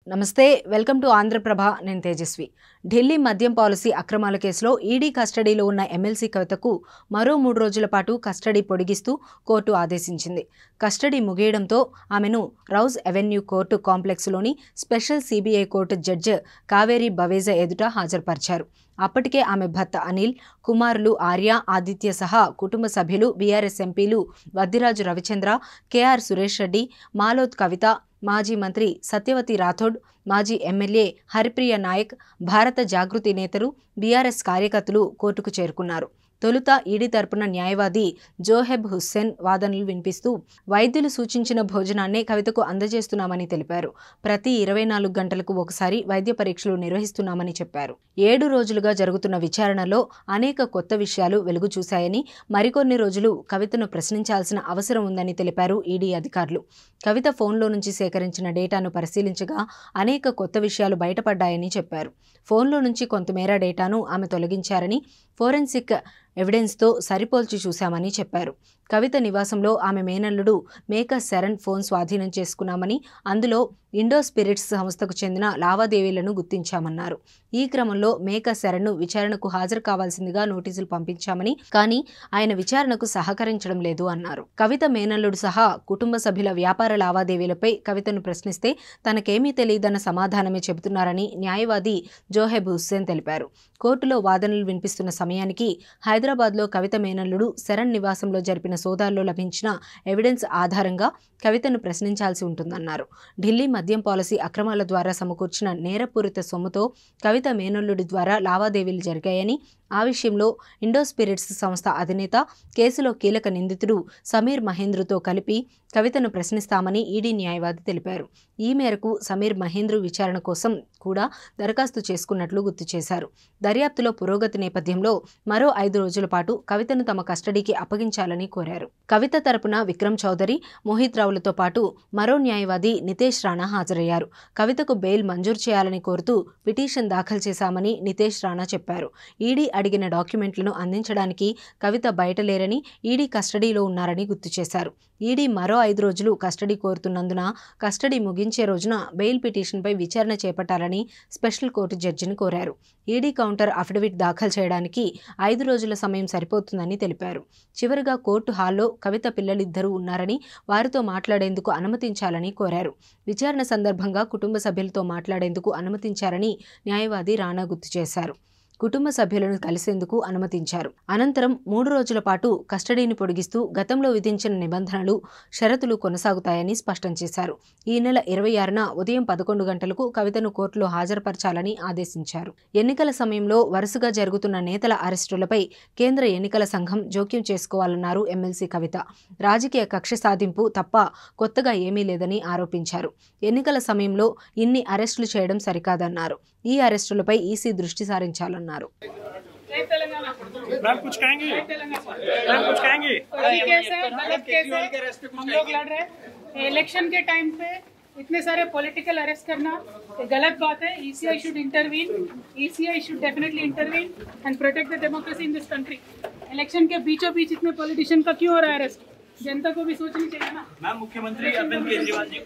నమస్తే welcome to Andhraprabha నేను తేజస్వి ఢిల్లీ మద్యం పాలసీ అక్రమాల కేసులో ఈడీ కస్టడీలో ఉన్న ఎమ్మెల్సీ కవితకు మరో 3 రోజుల పాటు కస్టడీ పొడిగిస్తూ కోర్టు ఆదేశించింది. కస్టడీ ముగియడంతో ఆమెను రౌజ్ అవెన్యూ కోర్టు కాంప్లెక్స్లోని special CBI court judge Kaveri Baweja ఎదుట హాజరుపరిచారు. అప్పటికే ఆమె భర్త అనిల్, కుమారులు ఆర్య, ఆదిత్య సహా కుటుంబ సభ్యులు, బీఆర్ఎస్ ఎంపీలు వద్దిరాజు రవిచంద్ర, కేఆర్ సురేష్ రెడ్డి, మాలోత్ కవిత, మాజీ మంత్రి సత్యవతి రాథోడ్, మాజీ ఎమ్మెల్యే హరిప్రియ నాయక్, భారత జాగృతి నేతలు, బీఆర్ఎస్ కార్యకర్తలు కోర్టుకు చేరుకున్నారు. తొలుత ఈడీ తరపున న్యాయవాది జోహెబ్ హుస్సేన్ వాదనలు వినిపిస్తూ వైద్యులు సూచించిన భోజనాన్నే కవితకు అందజేస్తున్నామని తెలిపారు. ప్రతి 24 గంటలకు ఒకసారి వైద్య పరీక్షలు నిర్వహిస్తున్నామని చెప్పారు. 7 రోజులుగా జరుగుతున్న విచారణలో అనేక కొత్త విషయాలు వెలుగు చూశాయని, మరికొన్ని రోజులు కవితను ప్రశ్నించాల్సిన అవసరం ఉందని తెలిపారు ఈడీ అధికారులు. కవిత ఫోన్లో నుంచి సేకరించిన డేటాను పరిశీలించగా అనేక కొత్త విషయాలు బయటపడ్డాయని చెప్పారు. ఫోన్లో నుంచి కొంతమేర డేటాను ఆమె తొలగించారని, ఫోరెన్సిక్ ఎవిడెన్స్తో సరిపోల్చి చూశామని చెప్పారు. కవిత నివాసంలో ఆమె మేనల్లుడు మేకా శరణ్ ఫోన్ స్వాధీనం చేసుకున్నామని, అందులో ఇండో స్పిరిట్స్ సంస్థకు చెందిన లావాదేవీలను గుర్తించామన్నారు. ఈ క్రమంలో మేకా శరణ్ను విచారణకు హాజరు కావాల్సిందిగా నోటీసులు పంపించామని, కానీ ఆయన విచారణకు సహకరించడం లేదు అన్నారు. కవిత మేనల్లుడు సహా కుటుంబ సభ్యుల వ్యాపార లావాదేవీలపై కవితను ప్రశ్నిస్తే తనకేమీ తెలియదన్న సమాధానమే చెబుతున్నారని న్యాయవాది జోహెబ్ హుస్సేన్ తెలిపారు. కోర్టులో వాదనలు వినిపిస్తున్న సమయానికి హైదరాబాద్లో కవిత మేనల్లుడు శరణ్ నివాసంలో జరిపిన సోదాల్లో లభించిన ఎవిడెన్స్ ఆధారంగా కవితను ప్రశ్నించాల్సి ఉంటుందన్నారు. ఢిల్లీ మద్యం పాలసీ అక్రమాల ద్వారా సమకూర్చిన నేరపూరిత సొమ్ముతో కవిత మేనల్లుడి ద్వారా లావాదేవీలు జరిగాయని, ఆ విషయంలో ఇండో స్పిరిట్స్ సంస్థ అధినేత, కేసులో కీలక నిందితుడు సమీర్ మహేంద్రుతో కలిపి కవితను ప్రశ్నిస్తామని ఈడీ న్యాయవాది తెలిపారు. ఈ మేరకు సమీర్ మహేంద్రు విచారణ కోసం కూడా దరఖాస్తు చేసుకున్నట్లు గుర్తు చేశారు. దర్యాప్తులో పురోగతి నేపథ్యంలో మరో 5 రోజుల పాటు కవితను తమ కస్టడీకి అప్పగించాలని కోరారు. కవిత తరపున విక్రమ్ చౌదరి, మోహిత్ రావులతో పాటు మరో న్యాయవాది నితేష్ రాణా హాజరయ్యారు. కవితకు బెయిల్ మంజూరు చేయాలని కోరుతూ పిటిషన్ దాఖలు చేశామని నితేష్ రాణా చెప్పారు. ఈడీ అడిగిన డాక్యుమెంట్లను అందించడానికి కవిత బయట లేరని, ఈడీ కస్టడీలో ఉన్నారని గుర్తు చేశారు. ఈడీ మరో 5 రోజులు కస్టడీ కోరుతున్నందున కస్టడీ ముగించే రోజున బెయిల్ పిటిషన్పై విచారణ చేపట్టాలని స్పెషల్ కోర్టు జడ్జిని కోరారు. ఈడీ కౌంటర్ అఫిడవిట్ దాఖలు చేయడానికి 5 రోజుల సమయం సరిపోతుందని తెలిపారు. చివరిగా కోర్టు హాల్లో కవిత పిల్లలిద్దరూ ఉన్నారని, వారితో మాట్లాడేందుకు అనుమతించాలని కోరారు. విచారణ సందర్భంగా కుటుంబ సభ్యులతో మాట్లాడేందుకు అనుమతించారని న్యాయవాది రాణా గుర్తు చేశారు. కుటుంబ సభ్యులను కలిసేందుకు అనుమతించారు. అనంతరం 3 రోజుల పాటు కస్టడీని పొడిగిస్తూ గతంలో విధించిన నిబంధనలు, షరతులు కొనసాగుతాయని స్పష్టం చేశారు. ఈ నెల 26న ఉదయం 11 గంటలకు కవితను కోర్టులో హాజరుపరచాలని ఆదేశించారు. ఎన్నికల సమయంలో వరుసగా జరుగుతున్న నేతల అరెస్టులపై కేంద్ర ఎన్నికల సంఘం జోక్యం చేసుకోవాలన్నారు ఎమ్మెల్సీ కవిత. రాజకీయ కక్ష సాధింపు తప్ప కొత్తగా ఏమీ లేదని ఆరోపించారు. ఎన్నికల సమయంలో ఇన్ని అరెస్టులు చేయడం సరికాదన్నారు. ఈ అరెస్టులపై ఈసీ దృష్టి సారించాలన్నారు. इलेक्शन के टाइम पे इतने सारे पॉलिटिकल अरेस्ट करना गलत बात है. ECI should intervene. ECI should definitely intervene and protect the democracy in this country. Election के बीचों बीच इतने पॉलिटिशियन का क्यों हो रहा है अरेस्ट? जनता को भी सोचनी चाहिए ना. मैम, मुख्यमंत्री अरविंद केजरीवाल जी